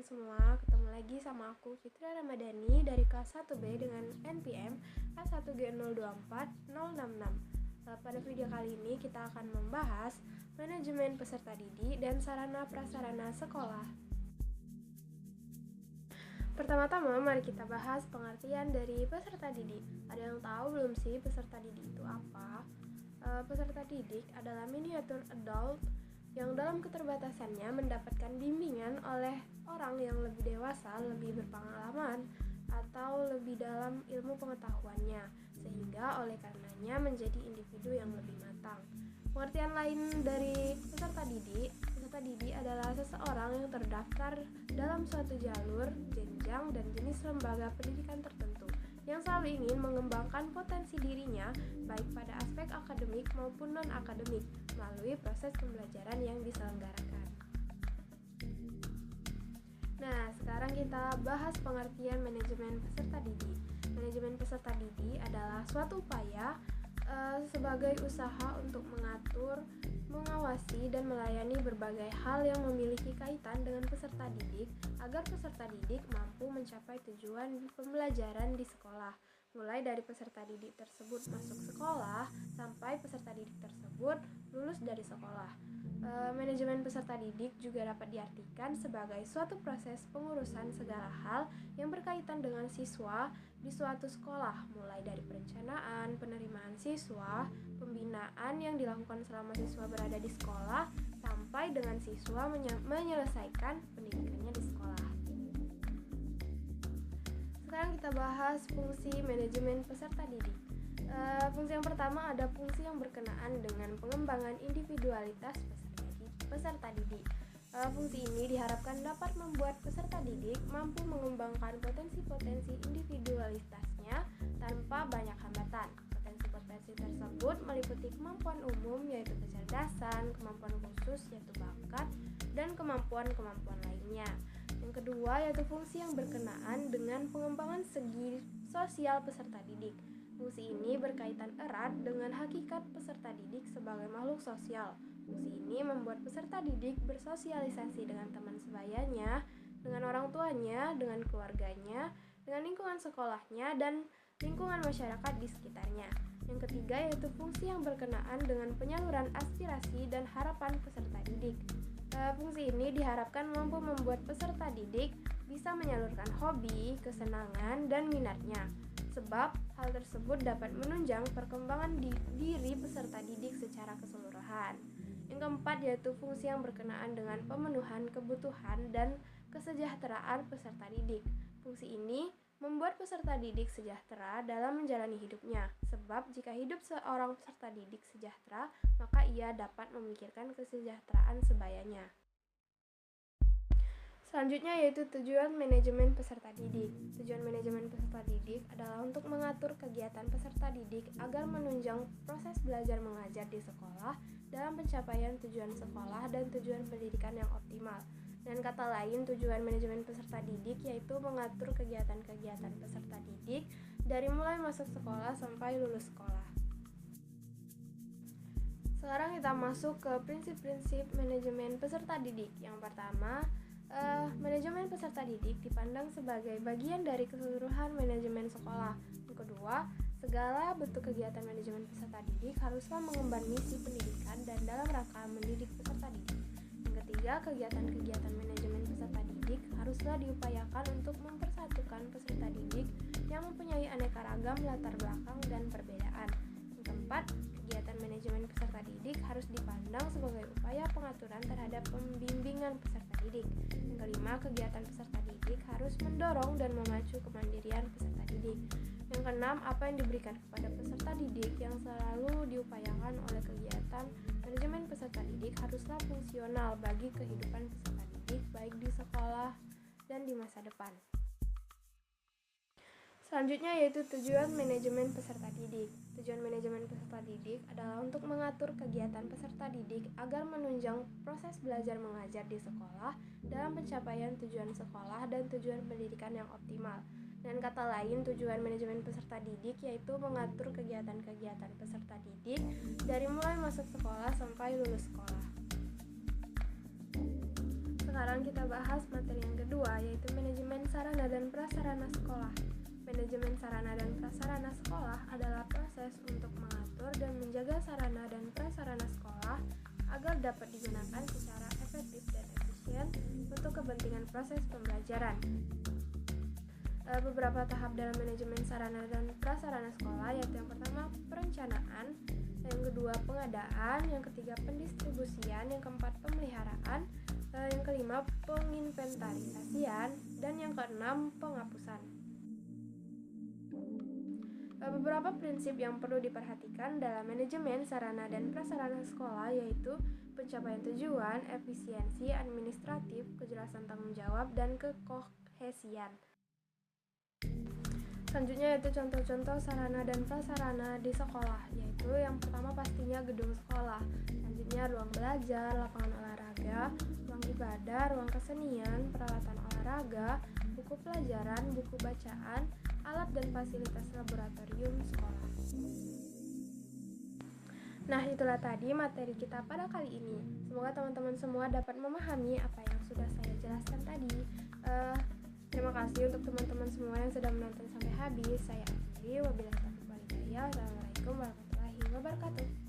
semua, ketemu lagi sama aku Fitria Ramadhani dari kelas 1B dengan NPM A1G024066. Pada video kali ini kita akan membahas manajemen peserta didik dan sarana prasarana sekolah. Pertama-tama mari kita bahas pengertian dari peserta didik. Ada yang tahu belum sih peserta didik itu apa? Peserta didik adalah miniatur adult yang dalam keterbatasannya mendapatkan bimbingan oleh orang yang lebih dewasa, lebih berpengalaman, atau lebih dalam ilmu pengetahuannya, sehingga oleh karenanya menjadi individu yang lebih matang. Pengertian lain dari peserta didik adalah seseorang yang terdaftar dalam suatu jalur, jenjang, dan jenis lembaga pendidikan tertentu, yang selalu ingin mengembangkan potensi dirinya baik pada aspek akademik maupun non-akademik melalui proses pembelajaran yang diselenggarakan. Nah, sekarang kita bahas pengertian manajemen peserta didik. Manajemen peserta didik adalah suatu upaya sebagai usaha untuk mengatur, mengawasi, dan melayani berbagai hal yang memiliki kaitan dengan peserta didik agar peserta didik mampu mencapai tujuan pembelajaran di sekolah, mulai dari peserta didik tersebut masuk sekolah sampai peserta didik tersebut lulus dari sekolah. Manajemen peserta didik juga dapat diartikan sebagai suatu proses pengurusan segala hal yang berkaitan dengan siswa di suatu sekolah, mulai dari perencanaan, penerimaan siswa, pembinaan yang dilakukan selama siswa berada di sekolah, sampai dengan siswa menyelesaikan pendidikannya di sekolah. Sekarang kita bahas fungsi manajemen peserta didik. Fungsi yang pertama ada fungsi yang berkenaan dengan pengembangan individualitas peserta didik. Fungsi ini diharapkan dapat membuat peserta didik mampu mengembangkan potensi-potensi individualitasnya tanpa banyak hambatan. Potensi-potensi tersebut meliputi kemampuan umum yaitu kecerdasan, kemampuan khusus yaitu bakat, dan kemampuan-kemampuan lainnya. Yang kedua yaitu fungsi yang berkenaan dengan pengembangan segi sosial peserta didik. Fungsi ini berkaitan erat dengan hakikat peserta didik sebagai makhluk sosial. Fungsi ini membuat peserta didik bersosialisasi dengan teman sebayanya, dengan orang tuanya, dengan keluarganya, dengan lingkungan sekolahnya, dan lingkungan masyarakat di sekitarnya. Yang ketiga yaitu fungsi yang berkenaan dengan penyaluran aspirasi dan harapan peserta didik. Fungsi ini diharapkan mampu membuat peserta didik bisa menyalurkan hobi, kesenangan, dan minatnya, sebab hal tersebut dapat menunjang perkembangan diri peserta didik secara keseluruhan. Yang keempat yaitu fungsi yang berkenaan dengan pemenuhan kebutuhan dan kesejahteraan peserta didik. Fungsi ini membuat peserta didik sejahtera dalam menjalani hidupnya, sebab jika hidup seorang peserta didik sejahtera, maka ia dapat memikirkan kesejahteraan sebayanya. Selanjutnya yaitu tujuan manajemen peserta didik. Tujuan manajemen peserta didik adalah untuk mengatur kegiatan peserta didik agar menunjang proses belajar mengajar di sekolah dalam pencapaian tujuan sekolah dan tujuan pendidikan yang optimal. Dengan kata lain, tujuan manajemen peserta didik yaitu mengatur kegiatan-kegiatan peserta didik dari mulai masuk sekolah sampai lulus sekolah. Sekarang kita masuk ke prinsip-prinsip manajemen peserta didik. Yang pertama, manajemen peserta didik dipandang sebagai bagian dari keseluruhan manajemen sekolah. Yang kedua, segala bentuk kegiatan manajemen peserta didik haruslah mengemban misi pendidikan dan dalam rangka mendidik peserta didik. Yang ketiga, kegiatan-kegiatan manajemen peserta didik haruslah diupayakan untuk mempersatukan peserta didik yang mempunyai aneka ragam latar belakang dan perbedaan. Yang keempat, kegiatan manajemen peserta didik harus dipandang sebagai upaya pengaturan terhadap pembimbingan peserta didik. Yang kelima, kegiatan peserta didik harus mendorong dan memacu kemandirian peserta didik. Yang keenam, apa yang diberikan kepada peserta didik yang selalu diupayakan oleh kegiatan manajemen peserta didik haruslah fungsional bagi kehidupan peserta didik baik di sekolah dan di masa depan. Selanjutnya yaitu tujuan manajemen peserta didik. Tujuan manajemen peserta didik adalah untuk mengatur kegiatan peserta didik agar menunjang proses belajar mengajar di sekolah dalam pencapaian tujuan sekolah dan tujuan pendidikan yang optimal. Dengan kata lain, tujuan manajemen peserta didik yaitu mengatur kegiatan-kegiatan peserta didik dari mulai masuk sekolah sampai lulus sekolah. Sekarang kita bahas materi yang kedua, yaitu manajemen sarana dan prasarana sekolah. Manajemen sarana dan prasarana sekolah adalah proses untuk mengatur dan menjaga sarana dan prasarana sekolah agar dapat digunakan secara efektif dan efisien untuk kepentingan proses pembelajaran. Beberapa tahap dalam manajemen sarana dan prasarana sekolah, yaitu yang pertama perencanaan, yang kedua pengadaan, yang ketiga pendistribusian, yang keempat pemeliharaan, yang kelima penginventarisasian, dan yang keenam penghapusan. Beberapa prinsip yang perlu diperhatikan dalam manajemen sarana dan prasarana sekolah, yaitu pencapaian tujuan, efisiensi administratif, kejelasan tanggung jawab, dan kekohesian. Selanjutnya yaitu contoh-contoh sarana dan prasarana di sekolah, yaitu yang pertama pastinya gedung sekolah, selanjutnya ruang belajar, lapangan olahraga, ruang ibadah, ruang kesenian, peralatan olahraga, buku pelajaran, buku bacaan, alat dan fasilitas laboratorium sekolah. Nah, itulah tadi materi kita pada kali ini. Semoga teman-teman semua dapat memahami apa yang sudah saya jelaskan tadi. Terima kasih untuk teman-teman semua yang sudah menonton sampai habis. Saya akhiri, wabillahi taufiq wal hidayah. Assalamualaikum warahmatullahi wabarakatuh.